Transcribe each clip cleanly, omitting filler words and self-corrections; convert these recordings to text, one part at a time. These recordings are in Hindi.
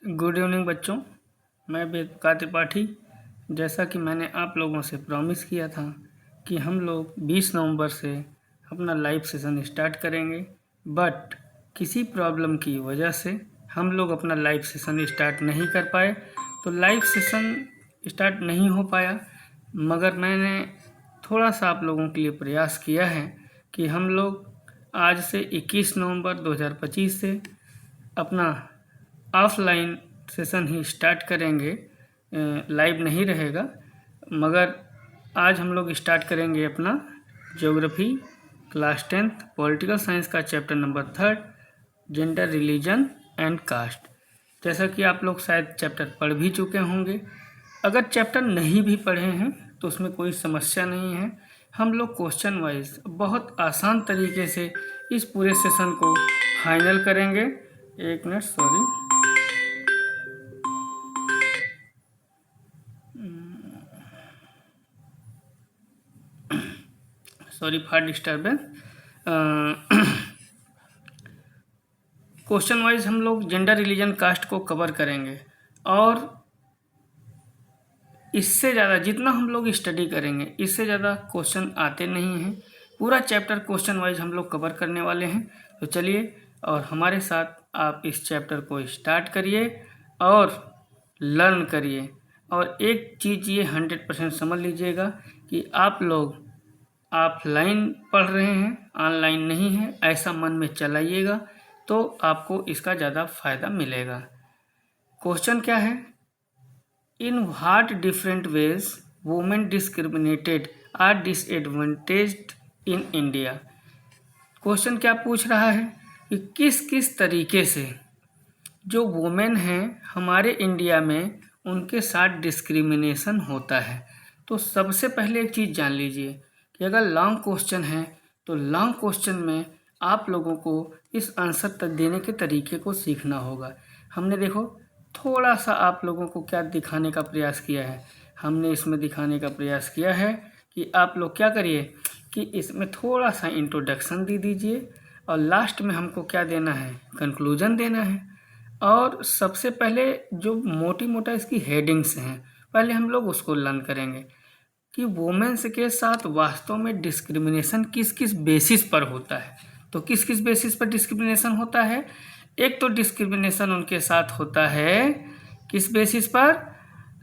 गुड इवनिंग बच्चों, मैं वेदका त्रिपाठी। जैसा कि मैंने आप लोगों से प्रॉमिस किया था कि हम लोग 20 नवंबर से अपना लाइव सेशन स्टार्ट करेंगे, बट किसी प्रॉब्लम की वजह से हम लोग अपना लाइव सेशन स्टार्ट नहीं कर पाए। तो लाइव सेशन स्टार्ट नहीं हो पाया, मगर मैंने थोड़ा सा आप लोगों के लिए प्रयास किया है कि हम लोग आज से 21 नवंबर 2025 से अपना ऑफलाइन सेशन ही स्टार्ट करेंगे। लाइव नहीं रहेगा, मगर आज हम लोग स्टार्ट करेंगे अपना geography class 10th political science का chapter number 3 gender, religion and caste. जैसा कि आप लोग शायद चैप्टर पढ़ भी चुके होंगे। अगर चैप्टर नहीं भी पढ़े हैं तो उसमें कोई समस्या नहीं है। हम लोग क्वेश्चन वाइज बहुत आसान तरीके से इस पूरे सेशन को फाइनल करेंगे। एक minute, sorry for disturbance. Question wise हम लोग जेंडर, रिलीजन, कास्ट को कवर करेंगे, और इससे ज़्यादा जितना हम लोग स्टडी करेंगे इससे ज़्यादा क्वेश्चन आते नहीं हैं। पूरा चैप्टर क्वेश्चन वाइज हम लोग कवर करने वाले हैं। तो चलिए और हमारे साथ आप इस चैप्टर को स्टार्ट करिए और लर्न करिए। और एक चीज़ ये 100% समझ लीजिएगा कि आप लोग ऑफलाइन पढ़ रहे हैं, ऑनलाइन नहीं है, ऐसा मन में चलाइएगा तो आपको इसका ज़्यादा फायदा मिलेगा। क्वेश्चन क्या है? In what different ways women discriminated are disadvantaged in India. Question क्या पूछ रहा है कि किस किस तरीके से जो वुमेन हैं हमारे इंडिया में उनके साथ डिस्क्रिमिनेशन होता है। तो सबसे पहले एक चीज़ जान लीजिए कि अगर लॉन्ग क्वेश्चन है तो लॉन्ग क्वेश्चन में आप लोगों को इस आंसर तक देने के तरीके को सीखना होगा। हमने देखो थोड़ा सा आप लोगों को क्या दिखाने का प्रयास किया है। हमने इसमें दिखाने का प्रयास किया है कि आप लोग क्या करिए कि इसमें थोड़ा सा इंट्रोडक्शन दे दीजिए, और लास्ट में हमको क्या देना है, कंक्लूजन देना है। और सबसे पहले जो मोटी मोटा इसकी हेडिंग्स हैं पहले हम लोग उसको लर्न करेंगे कि वुमेन्स के साथ वास्तव में डिस्क्रिमिनेशन किस किस बेसिस पर होता है। तो किस किस बेसिस पर डिस्क्रिमिनेशन होता है? एक तो डिस्क्रिमिनेशन उनके साथ होता है किस बेसिस पर?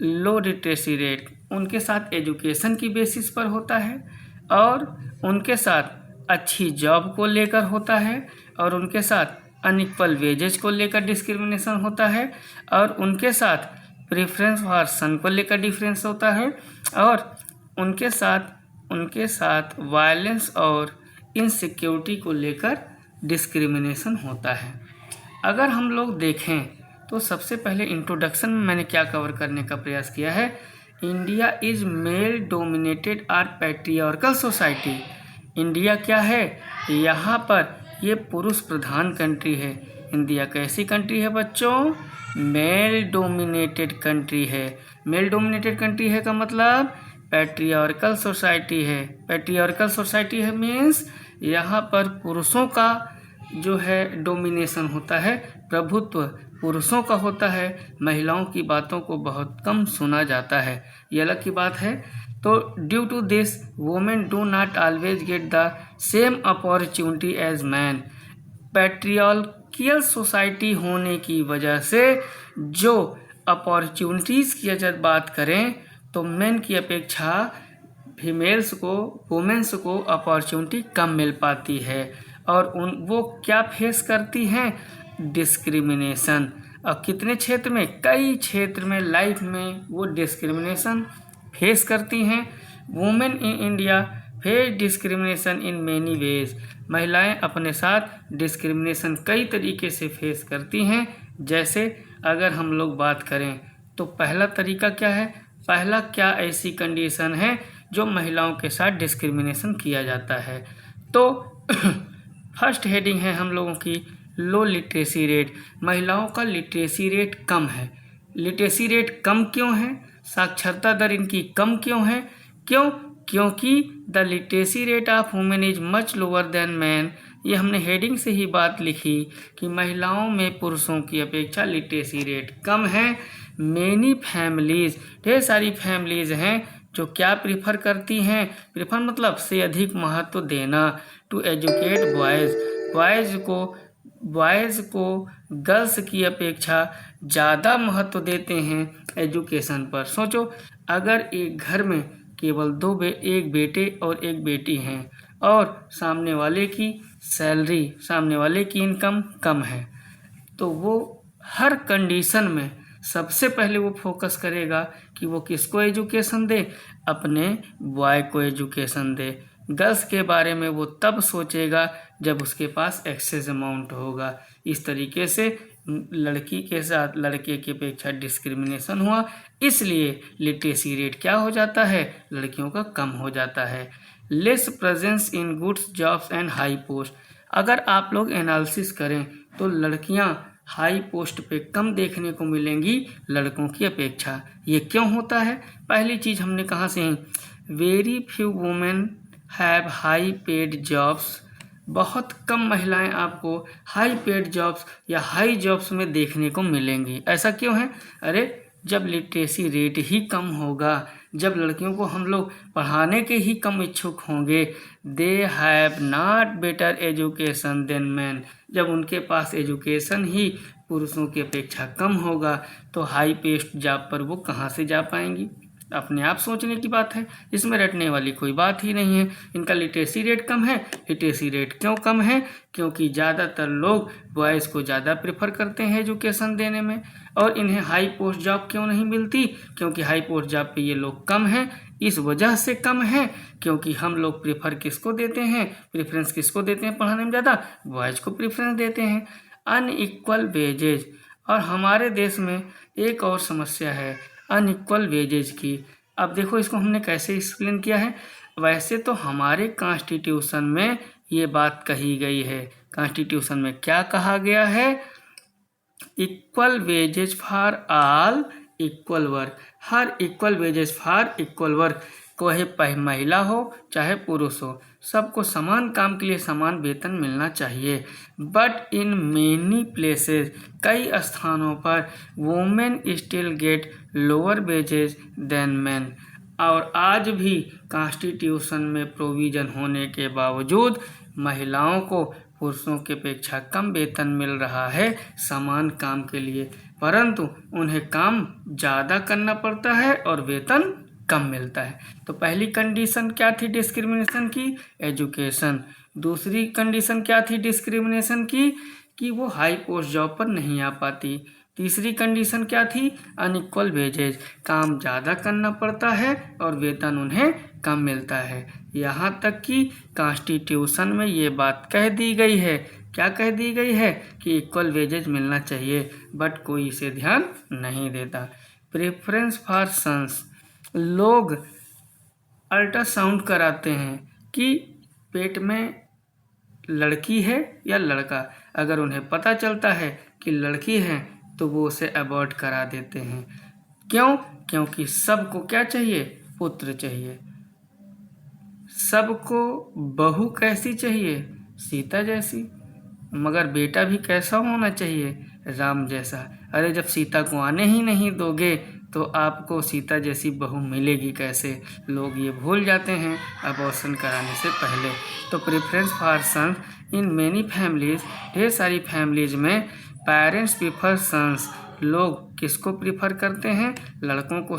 लो लिटरेसी रेट, उनके साथ एजुकेशन की बेसिस पर होता है, और उनके साथ अच्छी जॉब को लेकर होता है, और उनके साथ अनइक्वल वेजेज को लेकर डिस्क्रिमिनेशन होता है, और उनके साथ प्रेफरेंस फॉर सन को लेकर डिफरेंस होता है, और उनके साथ वायलेंस और इनसिक्योरिटी को लेकर डिस्क्रिमिनेशन होता है। अगर हम लोग देखें तो सबसे पहले इंट्रोडक्शन में मैंने क्या कवर करने का प्रयास किया है, India is male dominated are patriarchal society. India क्या है? यहाँ पर ये पुरुष प्रधान कंट्री है। इंडिया कैसी कंट्री है बच्चों? मेल डोमिनेटेड कंट्री है। मेल डोमिनेटेड कंट्री है का मतलब पैट्रियार्कल सोसाइटी है। पैट्रियार्कल सोसाइटी है मीन्स यहाँ पर पुरुषों का जो है डोमिनेशन होता है, प्रभुत्व पुरुषों का होता है। महिलाओं की बातों को बहुत कम सुना जाता है, ये अलग की बात है। तो due to this women do not always get the same opportunity as man. Patriarchal society होने की वजह से जो अपॉर्चुनिटीज़ की अगर बात करें तो मेन की अपेक्षा फीमेल्स को, वुमेन्स को अपॉर्चुनिटी कम मिल पाती है, और वो क्या फेस करती हैं? डिस्क्रिमिनेशन। और कितने क्षेत्र में? कई क्षेत्र में लाइफ में वो डिस्क्रिमिनेशन फेस करती हैं। Women in India face discrimination in many ways. महिलाएं अपने साथ डिस्क्रिमिनेशन कई तरीके से फेस करती हैं। जैसे अगर हम लोग बात करें तो पहला तरीका क्या है? पहला क्या ऐसी कंडीशन है जो महिलाओं के साथ डिस्क्रिमिनेशन किया जाता है? तो फर्स्ट हेडिंग है हम लोगों की लो लिटरेसी रेट। महिलाओं का लिटरेसी रेट कम है। लिटरेसी रेट कम क्यों है? साक्षरता दर इनकी कम क्यों है? क्योंकि the literacy rate of women is much lower than man ये हमने हेडिंग से ही बात लिखी कि महिलाओं में पुरुषों की अपेक्षा लिटरेसी रेट कम है। मेनी फैमिलीज, ढेर सारी फैमिलीज हैं जो क्या प्रीफर करती हैं, प्रीफर मतलब से अधिक महत्व देना, टू एजुकेट बॉयज़ को गर्ल्स की अपेक्षा ज़्यादा महत्व देते हैं एजुकेशन पर। सोचो, अगर एक घर में केवल एक बेटे और एक बेटी हैं और सामने वाले की इनकम कम है, तो वो हर कंडीशन में सबसे पहले वो फोकस करेगा कि वो किसको एजुकेशन दे, अपने बॉय को एजुकेशन दे। गर्ल्स के बारे में वो तब सोचेगा जब उसके पास एक्सेस अमाउंट होगा। इस तरीके से लड़की के साथ लड़के की अपेक्षा डिस्क्रिमिनेशन हुआ, इसलिए लिटरेसी रेट क्या हो जाता है, लड़कियों का कम हो जाता है। Less presence in goods jobs and high post, अगर आप लोग एनालिसिस करें तो लड़कियां हाई पोस्ट पे कम देखने को मिलेंगी लड़कों की अपेक्षा। ये क्यों होता है? पहली चीज़ हमने कहाँ से है, very few women have high paid jobs, बहुत कम महिलाएं आपको हाई पेड जॉब्स या हाई जॉब्स में देखने को मिलेंगी। ऐसा क्यों है? अरे जब लिटरेसी रेट ही कम होगा, जब लड़कियों को हम लोग पढ़ाने के ही कम इच्छुक होंगे, they have not better education than man, जब उनके पास एजुकेशन ही पुरुषों की अपेक्षा कम होगा तो हाई पेड जॉब पर वो कहाँ से जा पाएंगी? अपने आप सोचने की बात है, इसमें रटने वाली कोई बात ही नहीं है। इनका लिटरेसी रेट कम है। लिटरेसी रेट क्यों कम है? क्योंकि ज़्यादातर लोग बॉयज़ को ज़्यादा प्रेफर करते हैं एजुकेशन देने में। और इन्हें हाई पोस्ट जॉब क्यों नहीं मिलती? क्योंकि हाई पोस्ट जॉब पे ये लोग कम हैं। इस वजह से कम है क्योंकि हम लोग प्रेफर किसको देते हैं, प्रेफरेंस किसको देते हैं पढ़ाने में ज़्यादा? बॉयज़ को प्रेफरेंस देते हैं। अनइक्वल वेजेज, और हमारे देश में एक और समस्या है अनइक्वल वेजेज की। अब देखो इसको हमने कैसे एक्सप्लेन किया है। वैसे तो हमारे कॉन्स्टिट्यूशन में ये बात कही गई है। कॉन्स्टिट्यूशन में क्या कहा गया है? Equal wages for all equal work, हर equal wages for equal work, चाहे महिला हो चाहे पुरुष हो, सबको समान काम के लिए समान वेतन मिलना चाहिए। बट इन मेनी प्लेसेस, कई स्थानों पर women still get lower wages than man, और आज भी कॉन्स्टिट्यूशन में प्रोविज़न होने के बावजूद महिलाओं को पुरुषों की अपेक्षा कम वेतन मिल रहा है समान काम के लिए, परंतु उन्हें काम ज़्यादा करना पड़ता है और वेतन कम मिलता है। तो पहली कंडीशन क्या थी डिस्क्रिमिनेशन की? एजुकेशन। दूसरी कंडीशन क्या थी डिस्क्रिमिनेशन की? कि वो हाई पोस्ट जॉब पर नहीं आ पाती। तीसरी कंडीशन क्या थी? अनइक्वल वेजेज, काम ज़्यादा करना पड़ता है और वेतन उन्हें कम मिलता है। यहाँ तक कि कॉन्स्टिट्यूशन में ये बात कह दी गई है, क्या कह दी गई है? कि इक्वल वेजेज मिलना चाहिए, बट कोई इसे ध्यान नहीं देता। प्रेफरेंस फॉर सन्स, लोग अल्ट्रासाउंड कराते हैं कि पेट में लड़की है या लड़का, अगर उन्हें पता चलता है कि लड़की है तो वो उसे अबॉर्ट करा देते हैं। क्यों? क्योंकि सबको क्या चाहिए? पुत्र चाहिए। सबको बहू कैसी चाहिए? सीता जैसी। मगर बेटा भी कैसा होना चाहिए? राम जैसा। अरे जब सीता को आने ही नहीं दोगे तो आपको सीता जैसी बहू मिलेगी कैसे? लोग ये भूल जाते हैं अबॉर्शन कराने से पहले। तो preference for sons in many families, ढेर सारी फैमिलीज में पेरेंट्स प्रीफर सन्स, लोग किसको प्रीफर करते हैं? लड़कों को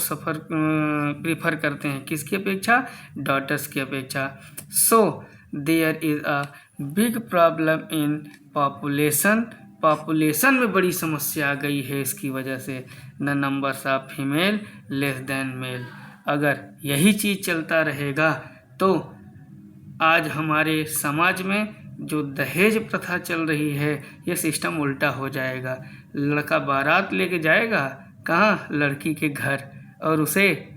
प्रीफर करते हैं, किसकी अपेक्षा? डॉटर्स की अपेक्षा। So there is a big problem in population में बड़ी समस्या आ गई है इसकी वजह से। The numbers of female less than male, अगर यही चीज़ चलता रहेगा तो आज हमारे समाज में जो दहेज प्रथा चल रही है ये सिस्टम उल्टा हो जाएगा। लड़का बारात लेके जाएगा कहाँ? लड़की के घर, और उसे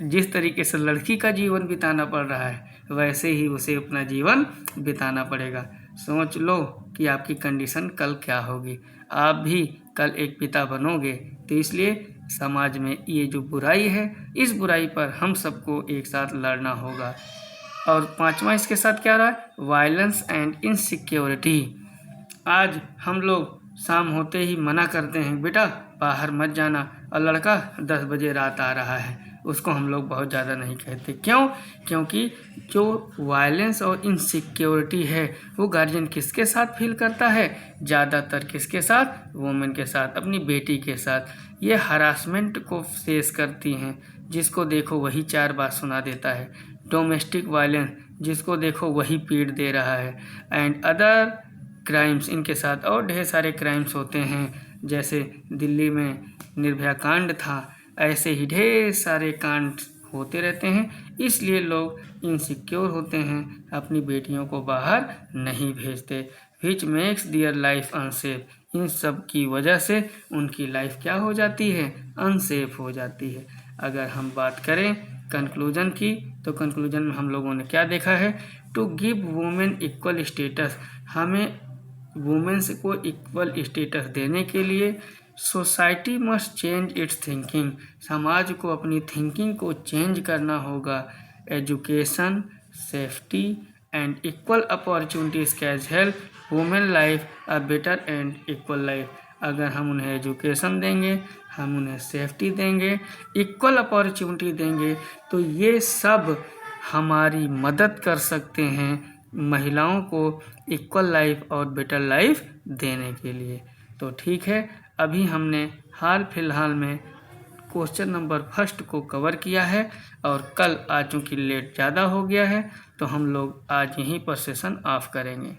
जिस तरीके से लड़की का जीवन बिताना पड़ रहा है वैसे ही उसे अपना जीवन बिताना पड़ेगा। सोच लो कि आपकी कंडीशन कल क्या होगी। आप भी कल एक पिता बनोगे, तो इसलिए समाज में ये जो बुराई है इस बुराई पर हम सबको एक साथ लड़ना होगा। और 5वां इसके साथ क्या रहा है, वायलेंस एंड इनसिक्योरिटी। आज हम लोग शाम होते ही मना करते हैं, बेटा बाहर मत जाना, और लड़का 10 बजे रात आ रहा है, उसको हम लोग बहुत ज़्यादा नहीं कहते। क्यों? क्योंकि जो वायलेंस और इनसिक्योरिटी है वो गार्जियन किसके साथ फील करता है, ज़्यादातर किसके साथ, वुमेन के साथ, अपनी बेटी के साथ। ये हरासमेंट को फेस करती हैं, जिसको देखो वही 4 बात सुना देता है। डोमेस्टिक वायलेंस, जिसको देखो वही पीट दे रहा है। एंड अदर क्राइम्स, इनके साथ और ढेर सारे क्राइम्स होते हैं, जैसे दिल्ली में निर्भया कांड था, ऐसे ही ढेर सारे कांड होते रहते हैं। इसलिए लोग इनसिक्योर होते हैं, अपनी बेटियों को बाहर नहीं भेजते, which makes their life unsafe. इन सब की वजह से उनकी लाइफ क्या हो जाती है, अनसेफ हो जाती है। अगर हम बात करें कंक्लूजन की, तो कंक्लूजन में हम लोगों ने क्या देखा है, to give women equal status, हमें वुमेन्स को इक्वल स्टेटस देने के लिए society must change its thinking, समाज को अपनी थिंकिंग को चेंज करना होगा। Education, safety and equal opportunities can help women life a better and equal life. अगर हम उन्हें एजुकेशन देंगे, हम उन्हें सेफ्टी देंगे, इक्वल अपॉर्चुनिटी देंगे, तो ये सब हमारी मदद कर सकते हैं महिलाओं को इक्वल लाइफ और बेटर लाइफ देने के लिए। तो ठीक है, अभी हमने हाल फिलहाल में क्वेश्चन नंबर 1 को कवर किया है, और कल आज चूँकि लेट ज़्यादा हो गया है तो हम लोग आज यहीं पर सेशन ऑफ करेंगे।